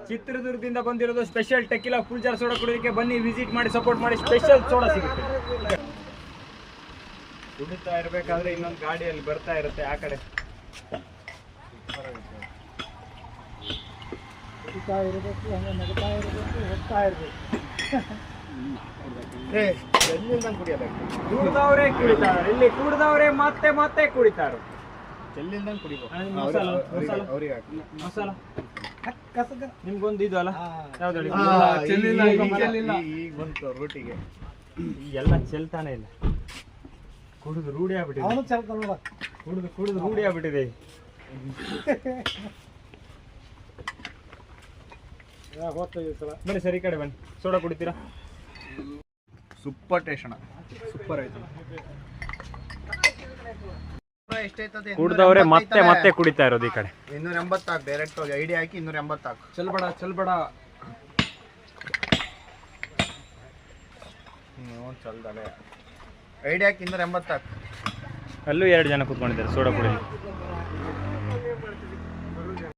ಚಿತ್ರದುರ್ಗದಿಂದ ಬಂದಿರೋದು special ಟೆಕಿಲಾ full jar soda ಕುಡಿಯೋದಕ್ಕೆ ಬನ್ನಿ, ವಿಸಿಟ್ ಮಾಡಿ, ಸಪೋರ್ಟ್ ಮಾಡಿ. ಸ್ಪೆಷಲ್ ಸೋಡಾ ಸಿಗುತ್ತೆ. ಕುಡಿತಾ ಇರಬೇಕಾದ್ರೆ ಇನ್ನೊಂದು ಗಾಡಿಯಲ್ಲಿ ಬರ್ತಾ ಇರುತ್ತೆ ಆ ಕಡೆ. ಕುಡಿತಾ ಇರಬೇಕು, ಹಂಗೆ ನಗ್ತಾ ಇರಬೇಕು, ಹೋಗ್ತಾ ಇರಬೇಕು. ಕುಡಿದವರೇ ಕುಡಿತಾರೆ, ಇಲ್ಲಿ ಕುಡಿದವರೇ ಮತ್ತೆ ಮತ್ತೆ ಕುಡಿತಾರೆ. ಚೆಲ್ಲಿಲ್ದಂಗೆ ಕುಡಿಬೇಕು. ಮಸಾಲ ನಿಮ್ಗೊಂದು ಇದು ಅಲ್ಲ, ಯಾವ್ದು ಹೇಳಿ? ಈಗ ಬಂತು ರೋಟಿಗೆ. ಎಲ್ಲ ಚೆಲ್ತಾನೆ ಇಲ್ಲ, ಕುಡಿದು ರೂಢಿ ಆಗ್ಬಿಟ್ಟಿದೆ. ಅವನು ಚೆಲ್ತಾನಲ್ಲ, ಕುಡಿದು ರೂಢಿ ಆಗ್ಬಿಟ್ಟಿದೆ. ಬನ್ನಿ ಸರಿ, ಈ ಕಡೆ ಬನ್ನಿ. ಸೋಡಾ ಕುಡಿತೀರಾ? ಸೂಪರ್ ಟೇಸ್ಟ್ ಅಣ್ಣ, ಸೂಪರ್ ಆಯ್ತು. ಎಷ್ಟೈತದೆ? ಕುಡಿದವರೇ ಮತ್ತೆ ಮತ್ತೆ ಕುಡಿತಾ ಇರೋದು ಈ ಕಡೆ. 280 ಹಾಕಿ, ಡೈರೆಕ್ಟ್ ಹೋಗಿ ಐಡಿ ಹಾಕಿ 280 ಹಾಕು. ಚಲ್ಬೇಡ ಚಲ್ದಲೆ ಐಡಿ ಹಾಕಿ 280 ಹಾಕು. ಅಲ್ಲೂ 2 ಜನ ಕೂತ್ಕೊಂಡಿದ್ದಾರೆ ಸೋಡಾ ಕುಡಿಲಿ.